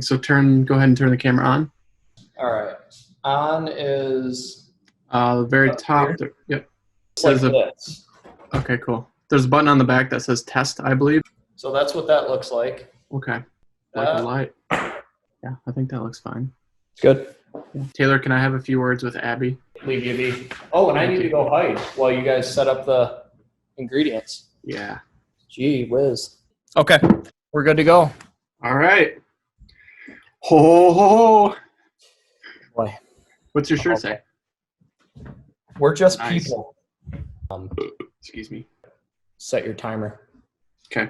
So go ahead and turn the camera on. All right. On is the very top. Yep. like this. Okay, cool. There's a button on the back that says test, I believe. So that's what that looks like. Okay. Like a light. Yeah, I think that looks fine. It's good. Yeah. Taylor, can I have a few words with Abby? Leave you be. Oh, and I need to go hide while you guys set up the ingredients. Yeah. Gee whiz. Okay, we're good to go. All right. Ho. Boy. What's your shirt say? We're just nice. people. Excuse me. Set your timer. Okay.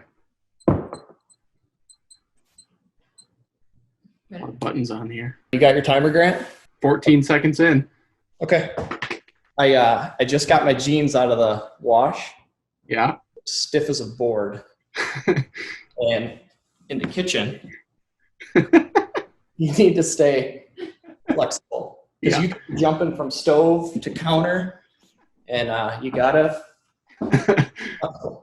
A lot of buttons on here. You got your timer, Grant? 14 seconds in. Okay. I just got my jeans out of the wash. Yeah. Stiff as a board. And in the kitchen, you need to stay flexible. Because you keep jumping from stove to counter, and you gotta.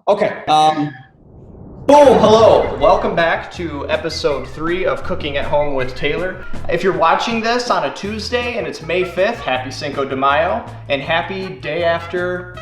Okay. Boom! Hello. Welcome back to episode 3 of Cooking at Home with Taylor. If you're watching this on a Tuesday and it's May 5th, happy Cinco de Mayo, and happy day after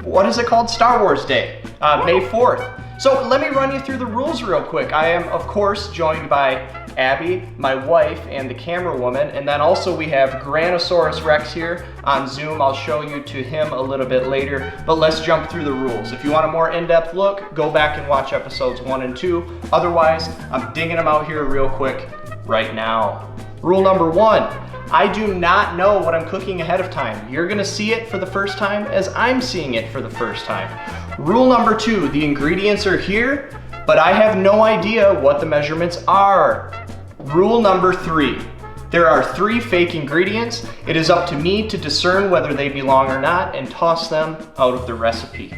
what is it called? Star Wars Day, May 4th. So let me run you through the rules real quick. I am, of course, joined by Abby, my wife, and the camera woman, and then also we have Granosaurus Rex here on Zoom. I'll show you to him a little bit later, but let's jump through the rules. If you want a more in-depth look, go back and watch episodes 1 and 2. Otherwise, I'm digging them out here real quick right now. Rule number 1. I do not know what I'm cooking ahead of time. You're gonna see it for the first time as I'm seeing it for the first time. Rule number 2, the ingredients are here, but I have no idea what the measurements are. Rule number 3, there are 3 fake ingredients. It is up to me to discern whether they belong or not and toss them out of the recipe.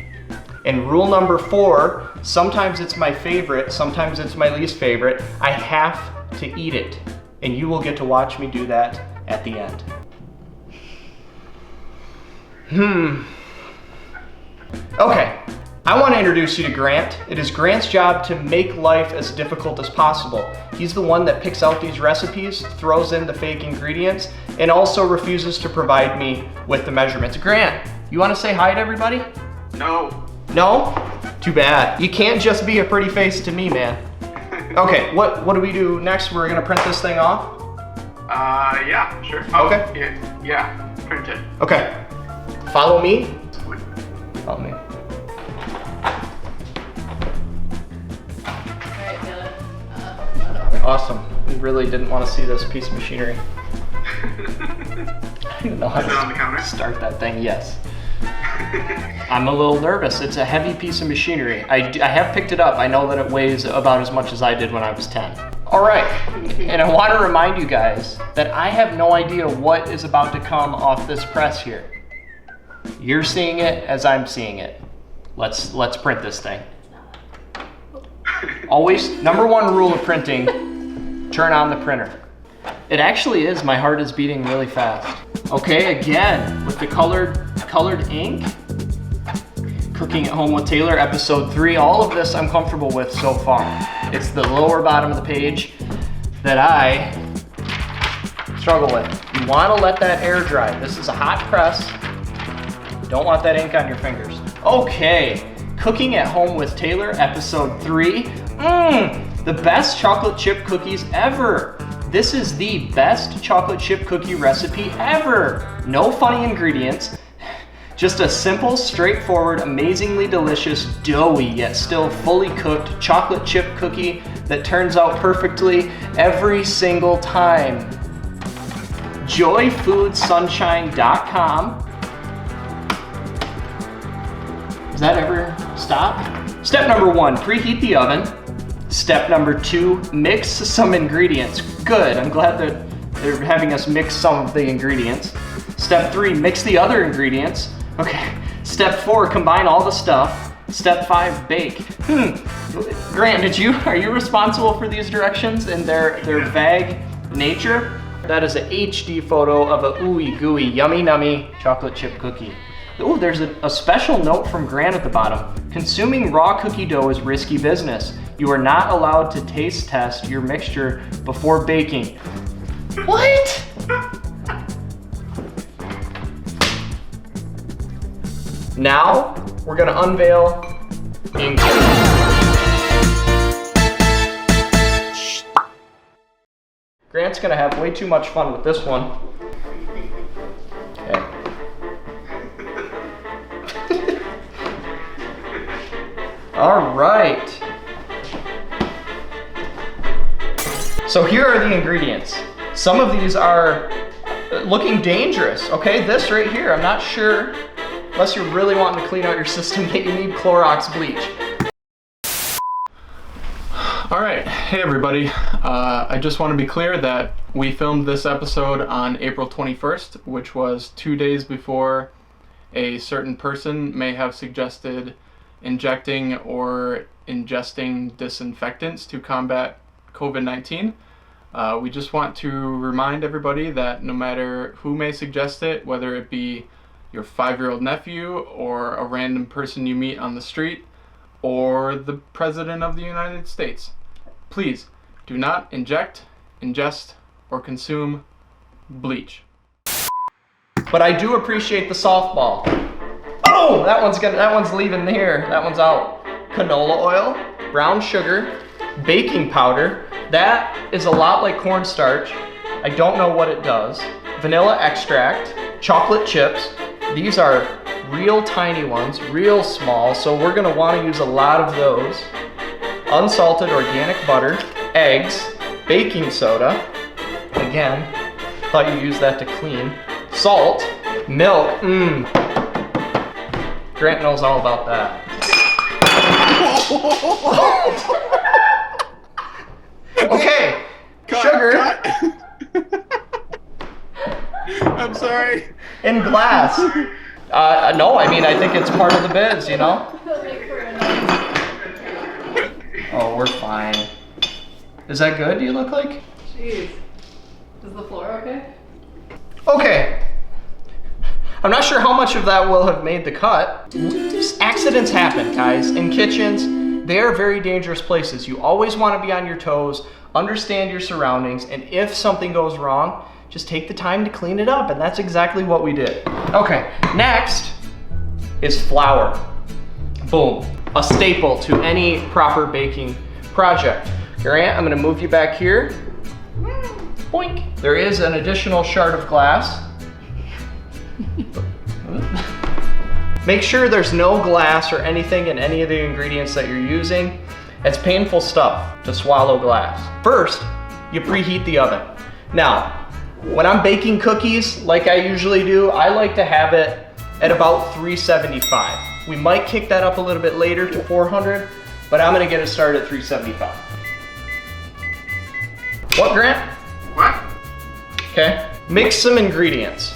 And rule number 4, sometimes it's my favorite, sometimes it's my least favorite. I have to eat it, and you will get to watch me do that at the end. Okay, I want to introduce you to Grant. It is Grant's job to make life as difficult as possible. He's the one that picks out these recipes, throws in the fake ingredients, and also refuses to provide me with the measurements. Grant, you want to say hi to everybody? No. No? Too bad. You can't just be a pretty face to me, man. Okay, what do we do next? We're gonna print this thing off? Yeah, sure. Oh, okay. Yeah, print it. Okay. Follow me. Follow me. Awesome. We really didn't want to see this piece of machinery. I don't know how to start that thing. Yes. I'm a little nervous. It's a heavy piece of machinery. I have picked it up. I know that it weighs about as much as I did when I was 10. All right, and I want to remind you guys that I have no idea what is about to come off this press here. You're seeing it as I'm seeing it. Let's print this thing. Always, number 1 rule of printing, turn on the printer. It actually is, my heart is beating really fast. Okay, again, with the colored ink. Cooking at Home with Taylor, episode 3. All of this I'm comfortable with so far. It's the lower bottom of the page that I struggle with. You want to let that air dry. This is a hot press. Don't want that ink on your fingers. Okay, Cooking at Home with Taylor, episode 3. The best chocolate chip cookies ever. This is the best chocolate chip cookie recipe ever. No funny ingredients. Just a simple, straightforward, amazingly delicious, doughy, yet still fully cooked chocolate chip cookie that turns out perfectly every single time. joyfoodsunshine.com. Does that ever stop? Step number 1, preheat the oven. Step number 2, mix some ingredients. Good, I'm glad that they're having us mix some of the ingredients. Step 3, mix the other ingredients. Okay, step 4, combine all the stuff. Step 5, bake. Grant, are you responsible for these directions and their vague nature? That is an HD photo of a Ooey, Gooey, yummy nummy chocolate chip cookie. Oh, there's a special note from Grant at the bottom. Consuming raw cookie dough is risky business. You are not allowed to taste test your mixture before baking. What? Now, we're gonna unveil the ingredients. Grant's gonna have way too much fun with this one. Okay. All right. So here are the ingredients. Some of these are looking dangerous. Okay, this right here, I'm not sure, unless you're really wanting to clean out your system, that you need Clorox bleach. All right, hey everybody. I just want to be clear that we filmed this episode on April 21st, which was 2 days before a certain person may have suggested injecting or ingesting disinfectants to combat COVID-19. We just want to remind everybody that no matter who may suggest it, whether it be your 5-year-old nephew or a random person you meet on the street or the President of the United States, please do not inject, ingest, or consume bleach. But I do appreciate the softball. Oh, that one's leaving here. That one's out. Canola oil, brown sugar, baking powder. That is a lot like cornstarch. I don't know what it does. Vanilla extract, chocolate chips. These are real tiny ones, real small, so we're gonna wanna use a lot of those. Unsalted organic butter, eggs, baking soda. Again, thought you used that to clean. Salt, milk, Grant knows all about that. Okay, Cut, sugar. cut. I'm sorry. In glass. No, I mean, I think it's part of the biz, you know? Oh, we're fine. Is that good, do you look like? Jeez. Is the floor okay? Okay. I'm not sure how much of that will have made the cut. Accidents happen, guys. In kitchens, they are very dangerous places. You always want to be on your toes, understand your surroundings, and if something goes wrong, just take the time to clean it up, and that's exactly what we did. Okay, next is flour. Boom, a staple to any proper baking project. Grant, I'm gonna move you back here. Boink. There is an additional shard of glass. Make sure there's no glass or anything in any of the ingredients that you're using. It's painful stuff to swallow glass. First, you preheat the oven. Now, when I'm baking cookies, like I usually do, I like to have it at about 375. We might kick that up a little bit later to 400, but I'm gonna get it started at 375. What, Grant? What? Okay, mix some ingredients.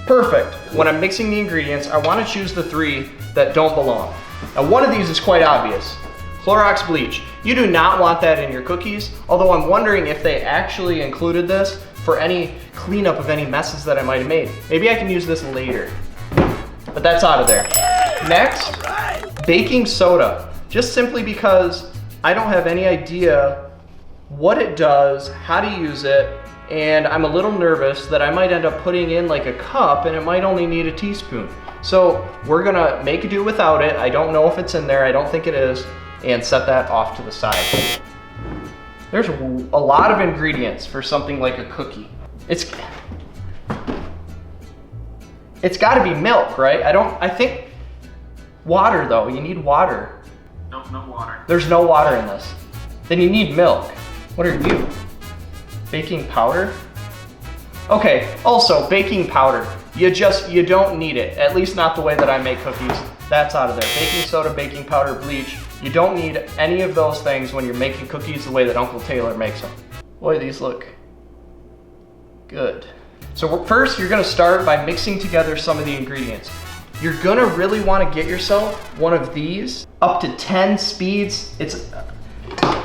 Perfect. When I'm mixing the ingredients, I want to choose the 3 that don't belong. Now, one of these is quite obvious. Clorox bleach. You do not want that in your cookies, although I'm wondering if they actually included this for any cleanup of any messes that I might have made. Maybe I can use this later, but that's out of there. Next, baking soda. Just simply because I don't have any idea what it does, how to use it, and I'm a little nervous that I might end up putting in like a cup and it might only need a teaspoon. So we're gonna make do without it. I don't know if it's in there, I don't think it is, and set that off to the side. There's a lot of ingredients for something like a cookie. It's gotta be milk, right? I think water though, you need water. No water. There's no water in this. Then you need milk. What are you? Baking powder? Okay, also baking powder. You don't need it, at least not the way that I make cookies. That's out of there. Baking soda, baking powder, bleach. You don't need any of those things when you're making cookies the way that Uncle Taylor makes them. Boy, these look good. So first, you're gonna start by mixing together some of the ingredients. You're gonna really wanna get yourself one of these, up to 10 speeds.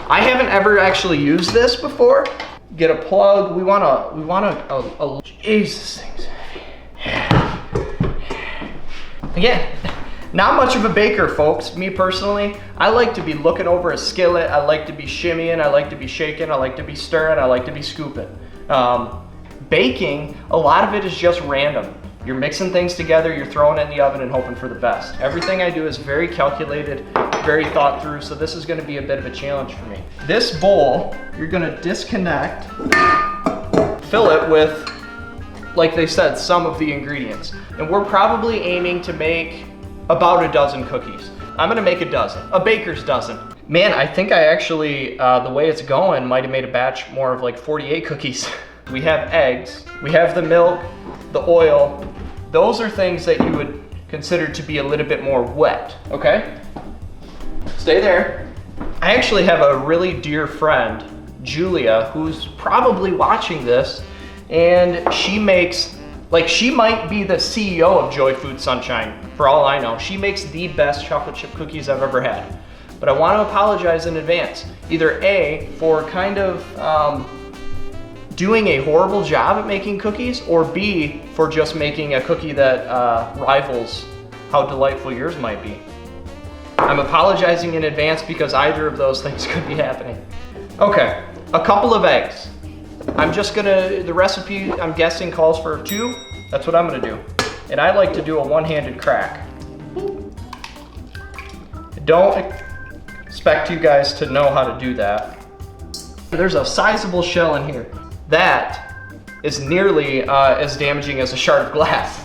I haven't ever actually used this before. Get a plug. We want a Jesus, thing's heavy. Again, Not much of a baker, folks. Me personally, I like to be looking over a skillet. I like to be shimmying. I like to be shaking. I like to be stirring. I like to be scooping. Baking, a lot of it is just random. You're mixing things together, you're throwing it in the oven and hoping for the best. Everything I do is very calculated, very thought through, so this is gonna be a bit of a challenge for me. This bowl, you're gonna disconnect, fill it with, like they said, some of the ingredients. And we're probably aiming to make about a dozen cookies. I'm gonna make a dozen, a baker's dozen. Man, I think I actually, the way it's going, might have made a batch more of like 48 cookies. We have eggs, we have the milk, the oil. Those are things that you would consider to be a little bit more wet, okay? Stay there. I actually have a really dear friend, Julia, who's probably watching this, and she makes, like, she might be the CEO of Joy Food Sunshine, for all I know. She makes the best chocolate chip cookies I've ever had. But I want to apologize in advance. Either A, for kind of doing a horrible job at making cookies, or B, for just making a cookie that rivals how delightful yours might be. I'm apologizing in advance because either of those things could be happening. Okay, a couple of eggs. I'm just gonna, the recipe I'm guessing calls for 2. That's what I'm gonna do. And I like to do a one-handed crack. Don't expect you guys to know how to do that. There's a sizable shell in here. That is nearly as damaging as a shard of glass.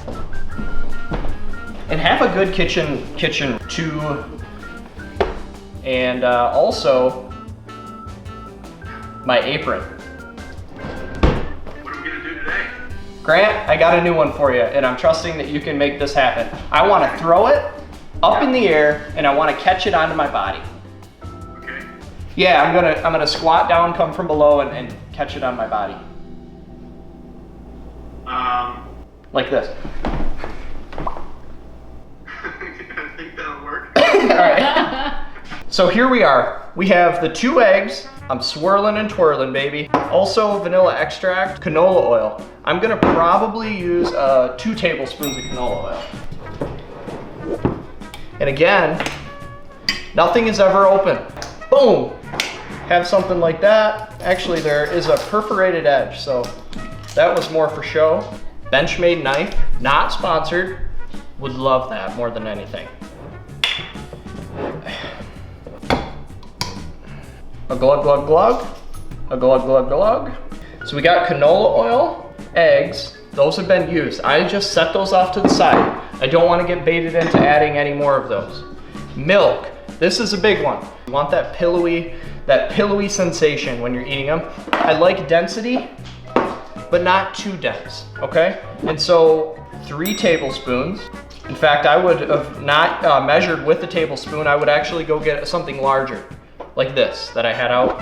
And have a good kitchen too. And also my apron. What are we gonna do today? Grant, I got a new one for you, and I'm trusting that you can make this happen. I want to throw it up in the air, and I want to catch it onto my body. Okay. Yeah, I'm gonna squat down, come from below, and catch it on my body. Like this. I think that'll work. All right. So here we are. We have the 2 eggs. I'm swirling and twirling, baby. Also vanilla extract, canola oil. I'm gonna probably use 2 tablespoons of canola oil. And again, nothing is ever open. Boom. Have something like that. Actually, there is a perforated edge, so that was more for show. Benchmade knife, not sponsored. Would love that more than anything. A glug, glug, glug. A glug, glug, glug. So we got canola oil, eggs. Those have been used. I just set those off to the side. I don't want to get baited into adding any more of those. Milk. This is a big one. You want that pillowy sensation when you're eating them. I like density, but not too dense, okay? And so 3 tablespoons. In fact, I would have not measured with the tablespoon. I would actually go get something larger, like this, that I had out.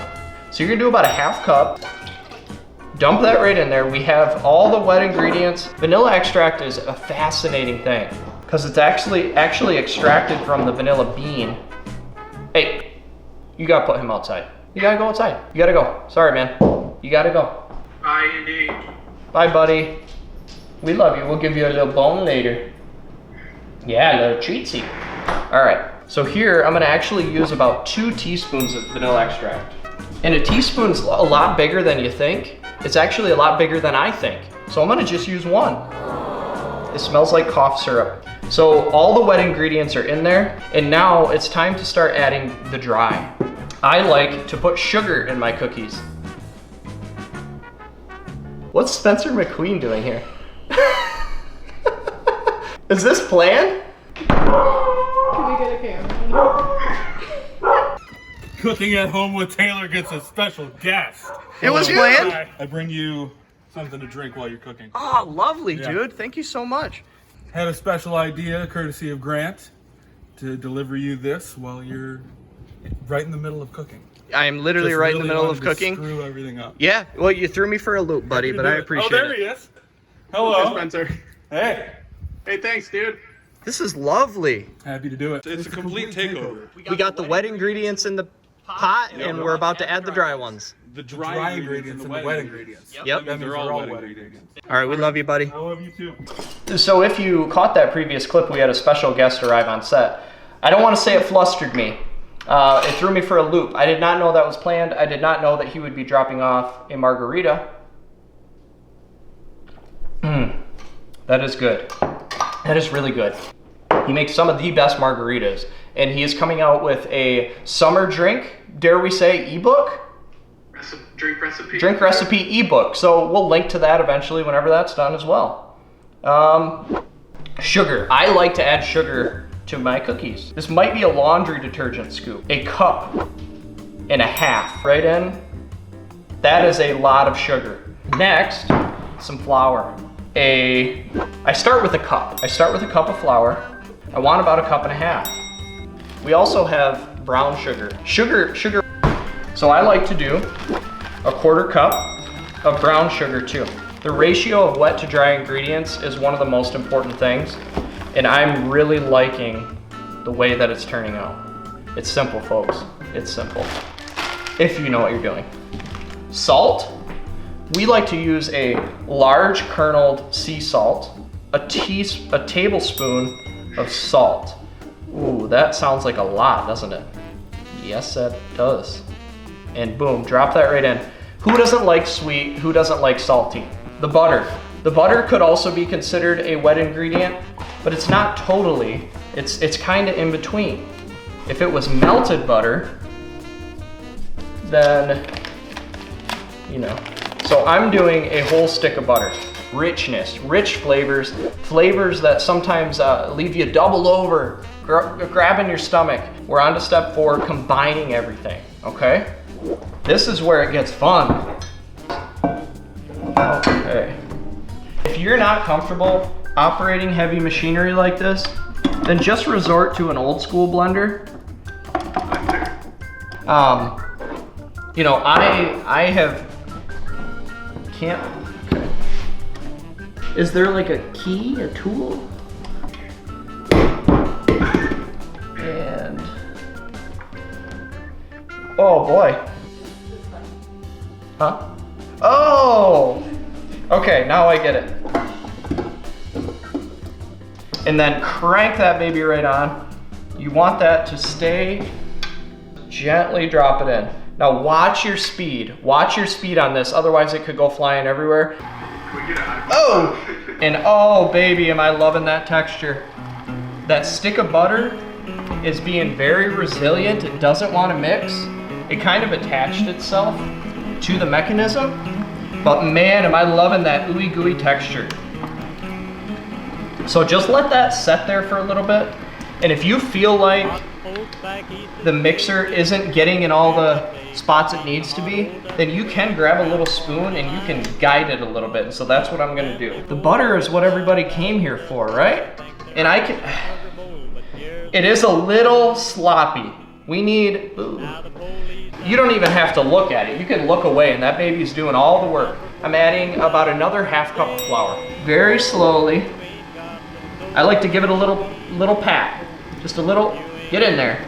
So you're gonna do about a half cup. Dump that right in there. We have all the wet ingredients. Vanilla extract is a fascinating thing because it's actually extracted from the vanilla bean. Hey, you gotta put him outside. You gotta go outside. You gotta go. Sorry, man. You gotta go. Bye, indeed. Bye, buddy. We love you. We'll give you a little bone later. Yeah, a little treatsy. All right. So here, I'm gonna actually use about 2 teaspoons of vanilla extract. And a teaspoon's a lot bigger than you think. It's actually a lot bigger than I think. So I'm gonna just use 1. It smells like cough syrup. So all the wet ingredients are in there, and now it's time to start adding the dry. I like to put sugar in my cookies. What's Spencer McQueen doing here? Is this planned? Can we get a camera? Cooking at home with Taylor gets a special guest. It was planned? I bring you something to drink while you're cooking. Oh, lovely, Yeah. dude. Thank you so much. Had a special idea, courtesy of Grant, to deliver you this while you're right in the middle of cooking. I am literally Just right in the really middle wanted of to cooking. Screw everything up. Yeah, well, you threw me for a loop, buddy, but I appreciate Oh, there it. he is. Hello. Hey, Spencer. Hey. Hey, thanks, dude. This is lovely. Happy to do it. It's a complete takeover. We got the wet ingredients in the pot, and we're about to add the dry ones. the dry ingredients and the wet ingredients. Yep. That means they're all wet ingredients. All right, we love you, buddy. I love you too. So if you caught that previous clip, we had a special guest arrive on set. I don't want to say it flustered me. It threw me for a loop. I did not know that was planned. I did not know that he would be dropping off a margarita. That is good. That is really good. He makes some of the best margaritas, and he is coming out with a summer drink, dare we say, ebook? Drink recipe. Drink recipe ebook. So we'll link to that eventually whenever that's done as well. Sugar. I like to add sugar to my cookies. This might be a laundry detergent scoop. A cup and a half right in. That is a lot of sugar. Next, some flour. I start with a cup. I start with a cup of flour. I want about a cup and a half. We also have brown sugar. Sugar. So I like to do a quarter cup of brown sugar too. The ratio of wet to dry ingredients is one of the most important things, and I'm really liking the way that it's turning out. It's simple, folks. It's simple. If you know what you're doing. Salt. We like to use a large kerneled sea salt, a tablespoon of salt. Ooh, that sounds like a lot, doesn't it? Yes, that does. And boom, drop that right in. Who doesn't like sweet? Who doesn't like salty? The butter. The butter could also be considered a wet ingredient, but it's not totally. It's kind of in between. If it was melted butter, then, you know. So I'm doing a whole stick of butter. Richness, rich flavors, flavors that sometimes leave you doubled over, grabbing your stomach. We're on to step 4, combining everything, okay? This is where it gets fun. Okay. If you're not comfortable operating heavy machinery like this, then just resort to an old school blender. You know, I have, can't, okay. Is there like a key, a tool? And, oh boy. Huh? Oh! Okay, now I get it. And then crank that baby right on. You want that to stay, gently drop it in. Now watch your speed. Watch your speed on this, otherwise it could go flying everywhere. Oh! And oh baby, am I loving that texture. That stick of butter is being very resilient. It doesn't want to mix. It kind of attached itself to the mechanism. But man, am I loving that ooey gooey texture. So just let that set there for a little bit. And if you feel like the mixer isn't getting in all the spots it needs to be, then you can grab a little spoon and you can guide it a little bit. And so that's what I'm gonna do. The butter is what everybody came here for, right? And it is a little sloppy. We need, you don't even have to look at it. You can look away and that baby's doing all the work. I'm adding about another half cup of flour. Very slowly. I like to give it a little pat. Just a little, get in there.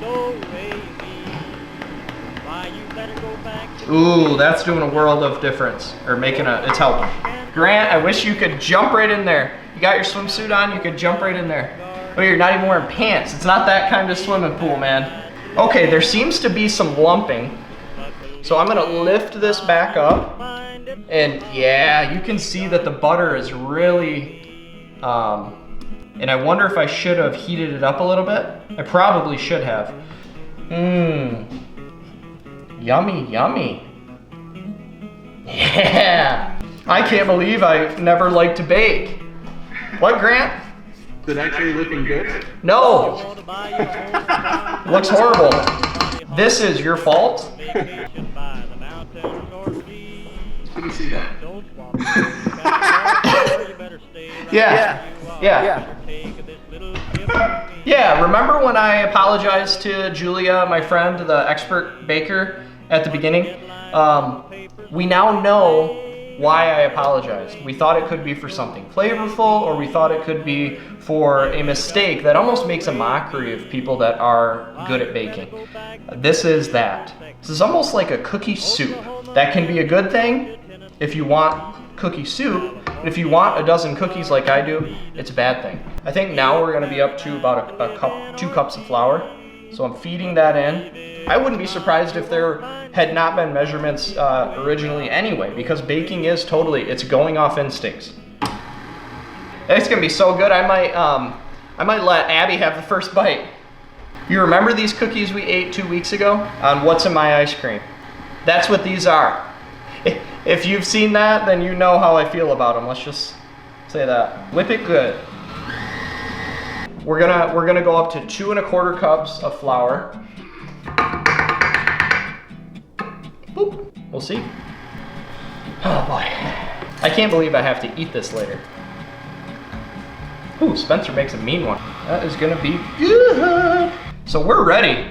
Ooh, that's doing a world of difference. Or it's helping. Grant, I wish you could jump right in there. You got your swimsuit on, you could jump right in there. Oh, you're not even wearing pants. It's not that kind of swimming pool, man. Okay, there seems to be some lumping. So I'm gonna lift this back up. And yeah, you can see that the butter is really, and I wonder if I should have heated it up a little bit. I probably should have. Yummy, yummy. Yeah. I can't believe I've never liked to bake. What, Grant? Is it actually looking good? No. Looks horrible. This is your fault. Let me see that. Yeah, remember when I apologized to Julia, my friend, the expert baker, at the beginning? We now know why I apologized. We thought it could be for something flavorful, or we thought it could be for a mistake that almost makes a mockery of people that are good at baking. This is that. This is almost like a cookie soup. That can be a good thing if you want cookie soup. But if you want a dozen cookies like I do, it's a bad thing. I think now we're gonna be up to about a cup, 2 cups of flour. So I'm feeding that in. I wouldn't be surprised if there had not been measurements originally anyway, because baking is totally, it's going off instincts. It's gonna be so good, I might let Abby have the first bite. You remember these cookies we ate 2 weeks ago on What's in My Ice Cream? That's what these are. If you've seen that, then you know how I feel about them. Let's just say that. Whip it good. We're gonna go up to 2 1/4 cups of flour. Boop. We'll see. Oh boy. I can't believe I have to eat this later. Ooh, Spencer makes a mean one. That is gonna be good. So we're ready.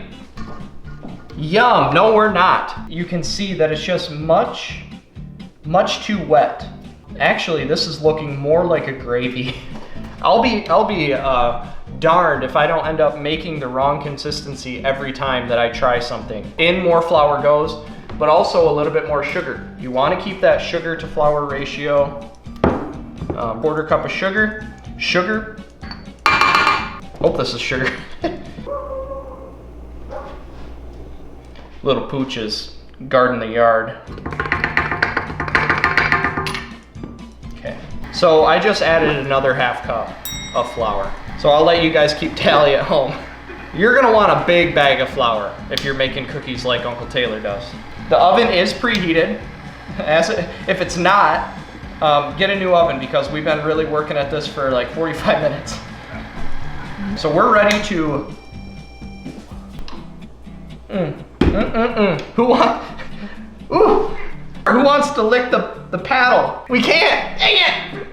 Yum, no we're not. You can see that it's just much too wet. Actually, this is looking more like a gravy. I'll be darned if I don't end up making the wrong consistency every time that I try something. In more flour goes, but also a little bit more sugar. You wanna keep that sugar to flour ratio. 1/4 cup of sugar. Sugar. Hope this is sugar. Little pooches guarding the yard. Okay, so I just added another 1/2 cup of flour. So I'll let you guys keep tally at home. You're gonna want a big bag of flour if you're making cookies like Uncle Taylor does. The oven is preheated. If it's not, get a new oven because we've been really working at this for like 45 minutes. So we're ready to, Who wants to lick the paddle? We can't, dang it!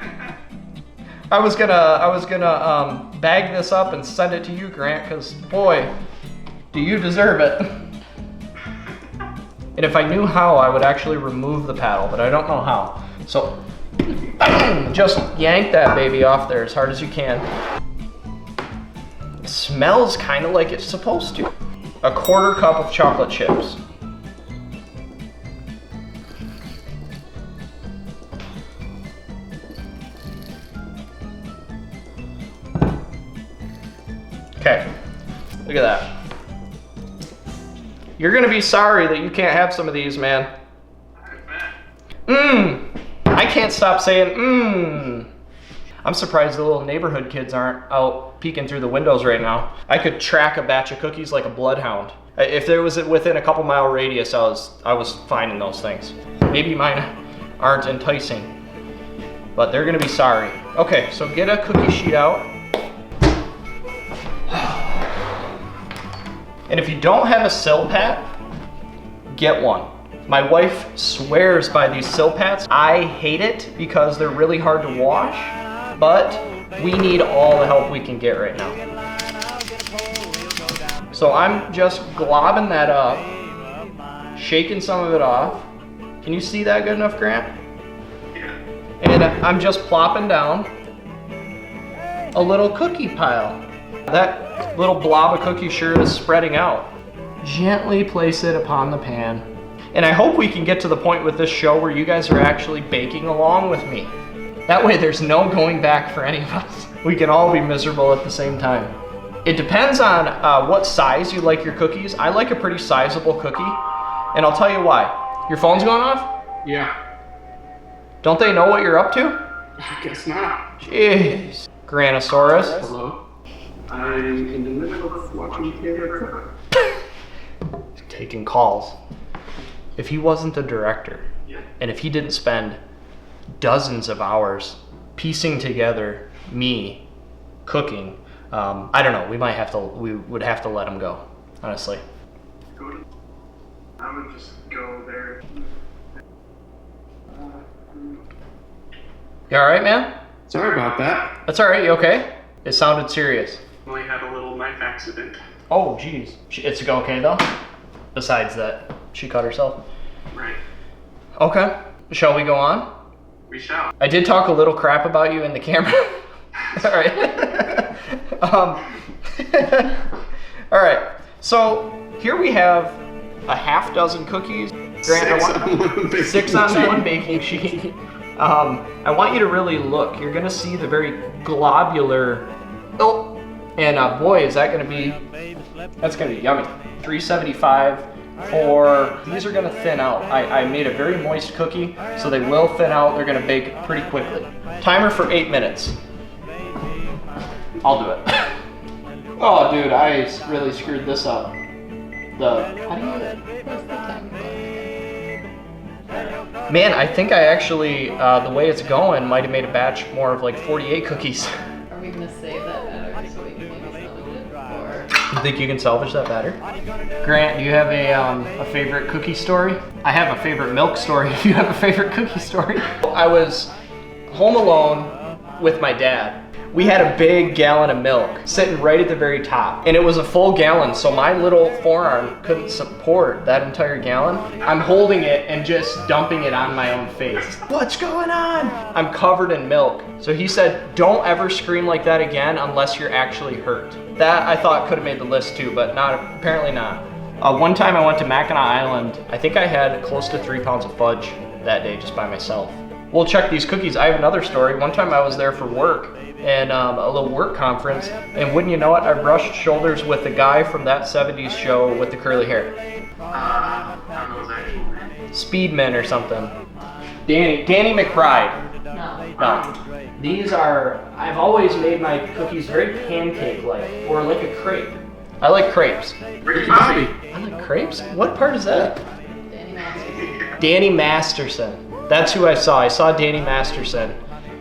I was gonna bag this up and send it to you, Grant, because boy, do you deserve it. And if I knew how, I would actually remove the paddle, but I don't know how. So, just yank that baby off there as hard as you can. It smells kind of like it's supposed to. 1/4 cup of chocolate chips. Okay, look at that. You're gonna be sorry that you can't have some of these, man. I can't stop saying I'm surprised the little neighborhood kids aren't out peeking through the windows right now. I could track a batch of cookies like a bloodhound. If there was within a couple mile radius, I was finding those things. Maybe mine aren't enticing, but they're gonna be sorry. Okay, so get a cookie sheet out. And if you don't have a Silpat, get one. My wife swears by these Silpats. I hate it because they're really hard to wash, but we need all the help we can get right now. So I'm just globbing that up, shaking some of it off. Can you see that good enough, Grant? And I'm just plopping down a little cookie pile. That little blob of cookie sure is spreading out. Gently place it upon the pan. And I hope we can get to the point with this show where you guys are actually baking along with me. That way there's no going back for any of us. We can all be miserable at the same time. It depends on what size you like your cookies. I like a pretty sizable cookie, and I'll tell you why. Your phone's going off? Yeah. Don't they know what you're up to? I guess not. Jeez. Grantosaurus. Hello. I'm in the middle of watching Taylor cook. Taking calls. If he wasn't the director, and if he didn't spend dozens of hours piecing together me cooking, I don't know, we would have to let him go, honestly. I would just go there. You alright, man? Sorry about that. That's alright, you okay? It sounded serious. Only had a little knife accident. Oh, jeez. It's okay, though? Besides that, she cut herself. Right. Okay. Shall we go on? We shall. I did talk a little crap about you in the camera. Alright. Alright. So, here we have a 1/2 dozen cookies. Grant, Six on one six on one baking baking sheet. sheet. I want you to really look. You're gonna see the very globular. Oh, and boy, is that gonna be. That's gonna be yummy. 375 for. These are gonna thin out. I made a very moist cookie, so they will thin out. They're gonna bake pretty quickly. Timer for 8 minutes. I'll do it. Oh, dude, I really screwed this up. How do you? What's the time clock again? Man, I think I actually, the way it's going, might have made a batch more of like 48 cookies. Are we gonna save that batter so we can maybe salvage it? Or You think you can salvage that batter? Grant, do you have a favorite cookie story? I have a favorite milk story if you have a favorite cookie story. I was home alone with my dad. We had a big gallon of milk sitting right at the very top, and it was a full gallon, so my little forearm couldn't support that entire gallon. I'm holding it and just dumping it on my own face. What's going on? I'm covered in milk. So he said, don't ever scream like that again unless you're actually hurt. That I thought could have made the list too, but apparently not. One time I went to Mackinac Island. I think I had close to 3 pounds of fudge that day just by myself. We'll check these cookies. I have another story. One time I was there for work and a little work conference, and wouldn't you know it, I brushed shoulders with the guy from that 70s show with the curly hair. Speedman or something. Danny McBride. No. These are, I've always made my cookies very pancake-like, or like a crepe. I like crepes. Ricky Bobby. I like crepes? What part is that? Danny Masterson. Danny Masterson. That's who I saw. I saw Danny Masterson.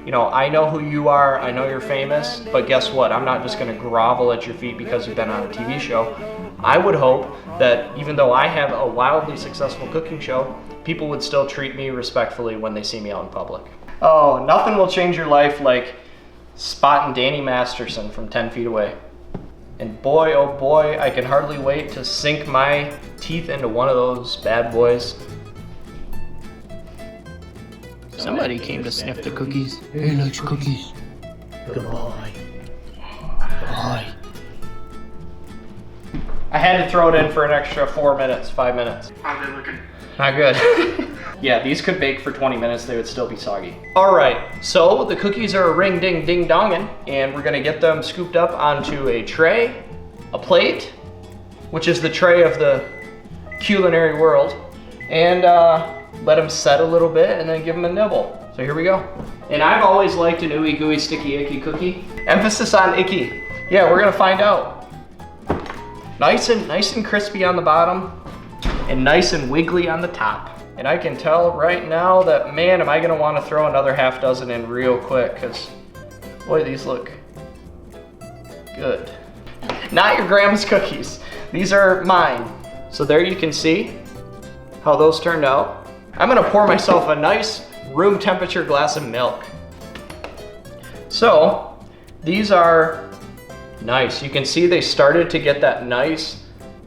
You know, I know who you are. I know you're famous. But guess what? I'm not just going to grovel at your feet because you've been on a TV show. I would hope that even though I have a wildly successful cooking show, people would still treat me respectfully when they see me out in public. Oh, nothing will change your life like spotting Danny Masterson from 10 feet away. And boy, oh boy, I can hardly wait to sink my teeth into one of those bad boys. Somebody came to sniff the cookies. He likes cookies. Good boy. Boy. I had to throw it in for an extra 4 minutes, 5 minutes. How they looking? Not good. Yeah, these could bake for 20 minutes, they would still be soggy. All right, so the cookies are ring ding ding donging, and we're gonna get them scooped up onto a tray, a plate, which is the tray of the culinary world, and let them set a little bit and then give them a nibble. So here we go. And I've always liked an ooey gooey sticky icky cookie. Emphasis on icky. Yeah, we're gonna find out. Nice and crispy on the bottom and nice and wiggly on the top. And I can tell right now that, man, am I gonna wanna throw another half dozen in real quick, because boy, these look good. Not your grandma's cookies. These are mine. So there you can see how those turned out. I'm gonna pour myself a nice room temperature glass of milk. So these are nice. You can see they started to get that nice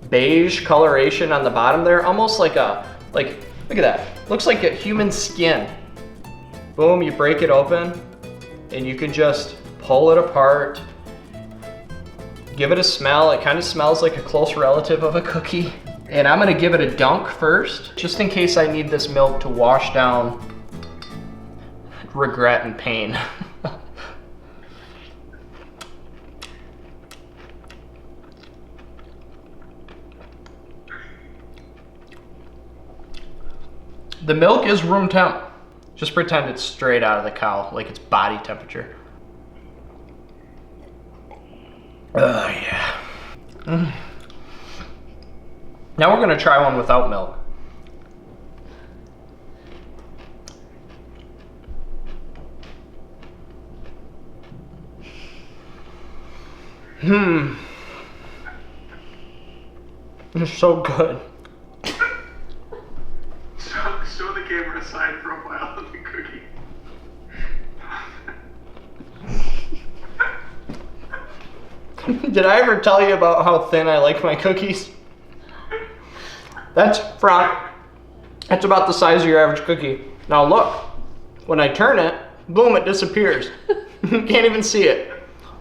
beige coloration on the bottom there, almost like look at that. Looks like a human skin. Boom, you break it open and you can just pull it apart. Give it a smell. It kind of smells like a close relative of a cookie. And I'm gonna give it a dunk first, just in case I need this milk to wash down regret and pain. The milk is room temp. Just pretend it's straight out of the cow, like it's body temperature. Oh yeah. Now we're gonna try one without milk. It's so good. Show the camera side profile of the cookie. Did I ever tell you about how thin I like my cookies? That's front. That's about the size of your average cookie. Now look, when I turn it, boom, it disappears. You can't even see it.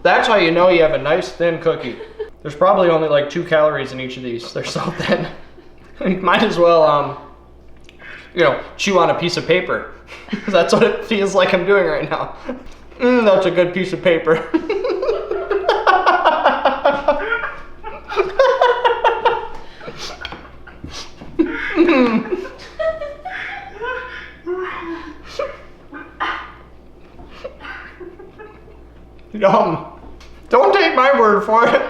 That's how you know you have a nice thin cookie. There's probably only like 2 calories in each of these. They're so thin. You might as well chew on a piece of paper. That's what it feels like I'm doing right now. That's a good piece of paper. Yum. Don't take my word for it.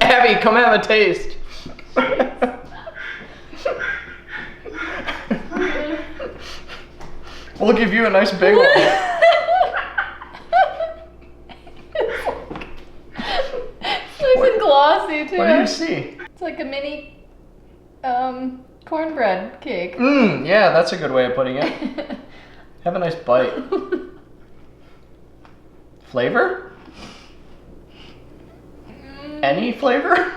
Abby, come have a taste. We'll give you a nice big one. It's nice and glossy too. What do you see? It's like a mini cornbread cake. Yeah, that's a good way of putting it. Have a nice bite. Flavor? Any flavor?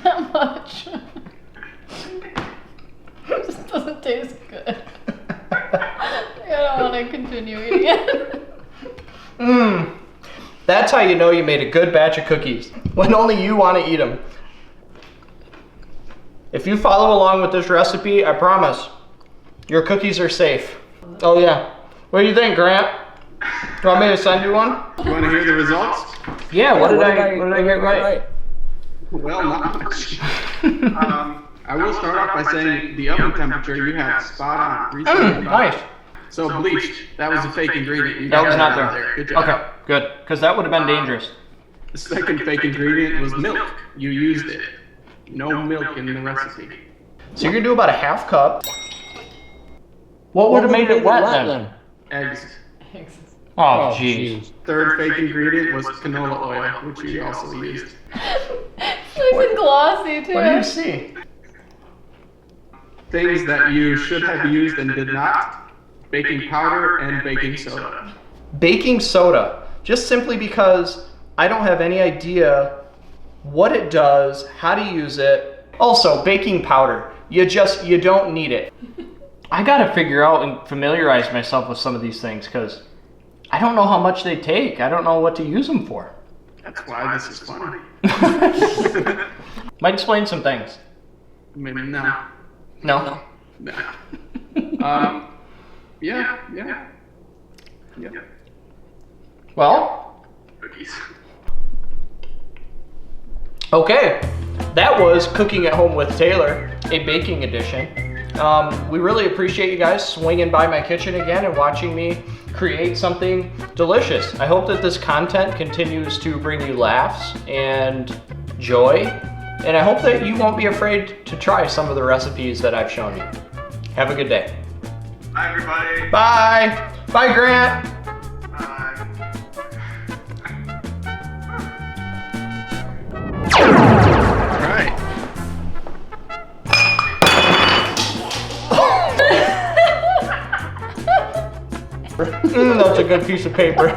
Not much. It just doesn't taste good. I don't want to continue eating it. That's how you know you made a good batch of cookies. When only you want to eat them. If you follow along with this recipe, I promise, your cookies are safe. Oh yeah. What do you think, Grant? Do you want me to send you one? You want to hear the results? Yeah, what did I get right? Well, not much. I will start off by saying the oven temperature you had spot on. Nice. So bleached, that was a fake ingredient. You That got was not out there. Good job. Okay, good. Because that would have been dangerous. The second fake ingredient was milk. You used it. No milk in the recipe. So you're gonna do about a half cup. What would have made it wet then? Eggs. Oh, jeez. Third fake ingredient was canola oil, which you also used. It's nice and glossy too. What do you see? Things that you should have used and did not. Baking powder and baking soda. Baking soda. Just simply because I don't have any idea what it does, how to use it. Also, baking powder. You don't need it. I gotta figure out and familiarize myself with some of these things because I don't know how much they take. I don't know what to use them for. That's why this is funny. Might explain some things. Maybe no. No? No. Yeah. Well, Cookies. okay. That was Cooking at Home with Taylor, a baking edition. We really appreciate you guys swinging by my kitchen again and watching me create something delicious. I hope that this content continues to bring you laughs and joy, and I hope that you won't be afraid to try some of the recipes that I've shown you. Have a good day. Bye, everybody. Bye. Bye, Grant. Bye. All right. That's a good piece of paper.